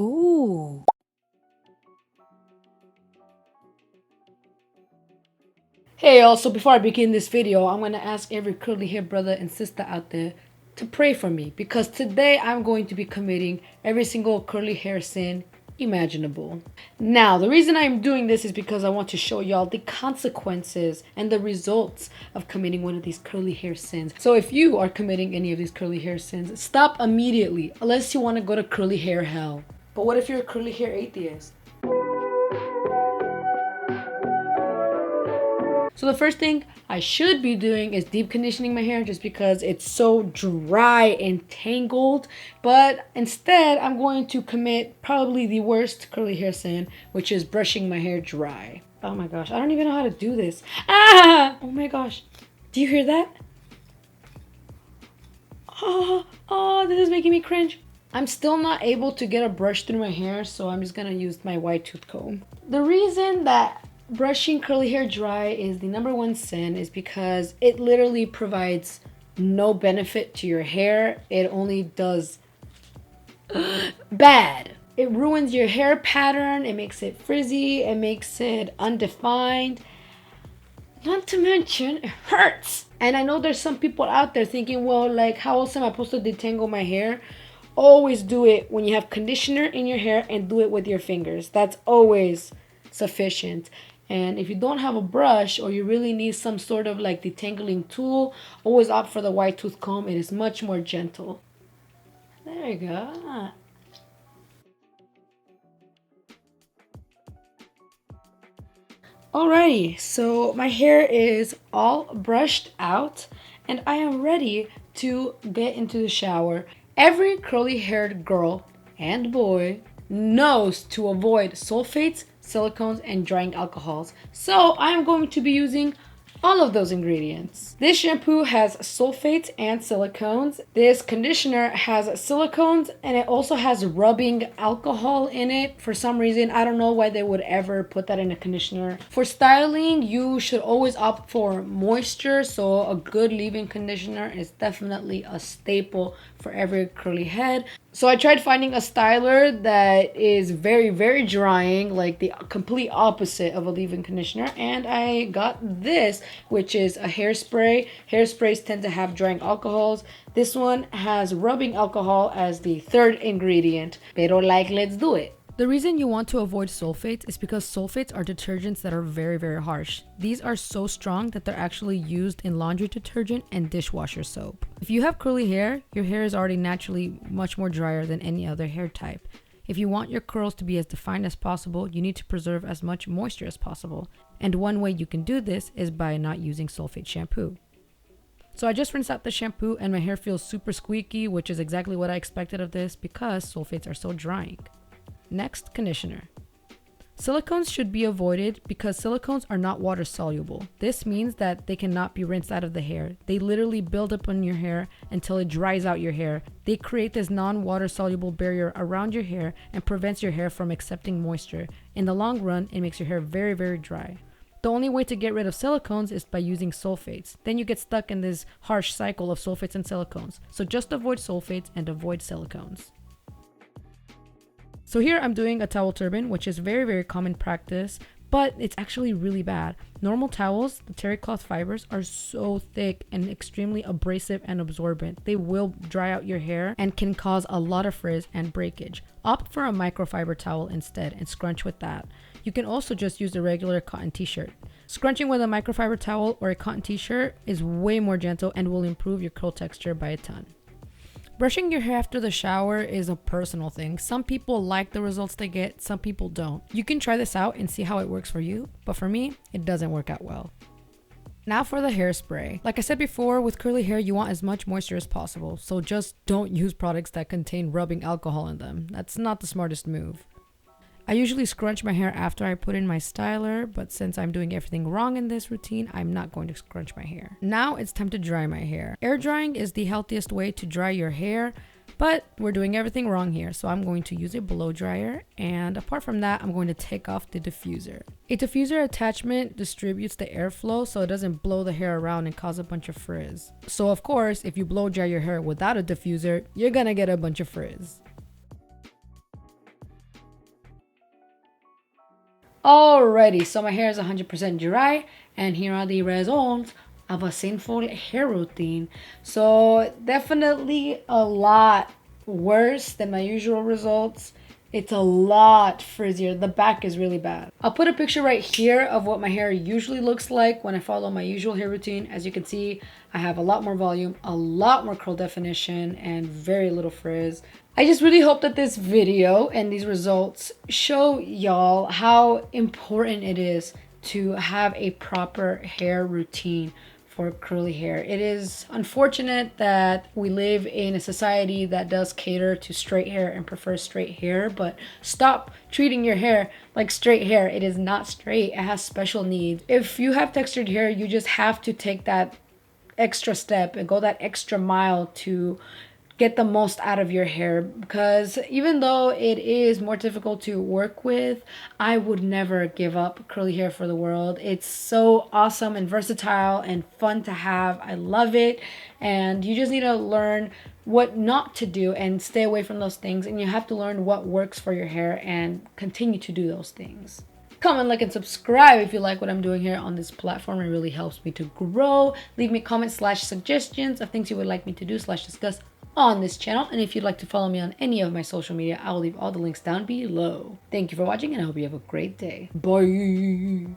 Ooh. Hey y'all, so before I begin this video, I'm going to ask every curly hair brother and sister out there to pray for me, because today I'm going to be committing every single curly hair sin imaginable. Now, the reason I'm doing this is because I want to show y'all the consequences and the results of committing one of these curly hair sins. So if you are committing any of these curly hair sins, stop immediately, unless you want to go to curly hair hell. But what if you're a curly hair atheist? So the first thing I should be doing is deep conditioning my hair, just because it's so dry and tangled. But instead, I'm going to commit probably the worst curly hair sin, which is brushing my hair dry. Oh my gosh, I don't even know how to do this. Ah! Oh my gosh. Do you hear that? Oh, this is making me cringe. I'm still not able to get a brush through my hair, so I'm just gonna use my wide tooth comb. The reason that brushing curly hair dry is the number one sin is because it literally provides no benefit to your hair. It only does bad. It ruins your hair pattern, it makes it frizzy, it makes it undefined. Not to mention, it hurts. And I know there's some people out there thinking, well, like, how else am I supposed to detangle my hair? Always do it when you have conditioner in your hair, and do it with your fingers. That's always sufficient. And if you don't have a brush, or you really need some sort of like detangling tool, always opt for the wide tooth comb. It is much more gentle. There you go. Alrighty, so my hair is all brushed out and I am ready to get into the shower. Every curly haired girl and boy knows to avoid sulfates, silicones, and drying alcohols. So I am going to be using all of those ingredients. This shampoo has sulfates and silicones. This conditioner has silicones, and it also has rubbing alcohol in it. For some reason, I don't know why they would ever put that in a conditioner. For styling, you should always opt for moisture, so a good leave-in conditioner is definitely a staple for every curly head. So I tried finding a styler that is very, very drying, like the complete opposite of a leave-in conditioner, and I got this, which is a hairspray. Hairsprays tend to have drying alcohols. This one has rubbing alcohol as the third ingredient. Pero like, let's do it. The reason you want to avoid sulfates is because sulfates are detergents that are very, very harsh. These are so strong that they're actually used in laundry detergent and dishwasher soap. If you have curly hair, your hair is already naturally much more drier than any other hair type. If you want your curls to be as defined as possible, you need to preserve as much moisture as possible. And one way you can do this is by not using sulfate shampoo. So I just rinsed out the shampoo and my hair feels super squeaky, which is exactly what I expected of this because sulfates are so drying. Next, conditioner. Silicones should be avoided because silicones are not water soluble. This means that they cannot be rinsed out of the hair. They literally build up on your hair until it dries out your hair. They create this non-water soluble barrier around your hair and prevents your hair from accepting moisture. In the long run, it makes your hair very, very dry. The only way to get rid of silicones is by using sulfates. Then you get stuck in this harsh cycle of sulfates and silicones. So just avoid sulfates and avoid silicones. So here I'm doing a towel turban, which is very, very common practice, but it's actually really bad. Normal towels, the terry cloth fibers, are so thick and extremely abrasive and absorbent. They will dry out your hair and can cause a lot of frizz and breakage. Opt for a microfiber towel instead and scrunch with that. You can also just use a regular cotton t-shirt. Scrunching with a microfiber towel or a cotton t-shirt is way more gentle and will improve your curl texture by a ton. Brushing your hair after the shower is a personal thing. Some people like the results they get, some people don't. You can try this out and see how it works for you, but for me, it doesn't work out well. Now for the hairspray. Like I said before, with curly hair, you want as much moisture as possible, so just don't use products that contain rubbing alcohol in them. That's not the smartest move. I usually scrunch my hair after I put in my styler, but since I'm doing everything wrong in this routine, I'm not going to scrunch my hair. Now it's time to dry my hair. Air drying is the healthiest way to dry your hair, but we're doing everything wrong here, so I'm going to use a blow dryer, and apart from that, I'm going to take off the diffuser. A diffuser attachment distributes the airflow so it doesn't blow the hair around and cause a bunch of frizz. So of course, if you blow dry your hair without a diffuser, you're gonna get a bunch of frizz. Alrighty, so my hair is 100% dry, and here are the results of a sinful hair routine. So definitely a lot worse than my usual results. It's a lot frizzier. The back is really bad. I'll put a picture right here of what my hair usually looks like when I follow my usual hair routine. As you can see, I have a lot more volume, a lot more curl definition, and very little frizz. I just really hope that this video and these results show y'all how important it is to have a proper hair routine for curly hair. It is unfortunate that we live in a society that does cater to straight hair and prefers straight hair, but stop treating your hair like straight hair. It is not straight. It has special needs. If you have textured hair, you just have to take that extra step and go that extra mile to get the most out of your hair, because even though it is more difficult to work with, I would never give up curly hair for the world. It's so awesome and versatile and fun to have. I love it, and you just need to learn what not to do and stay away from those things, and you have to learn what works for your hair and continue to do those things. Comment, like, and subscribe if you like what I'm doing here on this platform. It really helps me to grow. Leave me comments / suggestions of things you would like me to do / discuss on this channel. And if you'd like to follow me on any of my social media, I will leave all the links down below. Thank you for watching, and I hope you have a great day. Bye.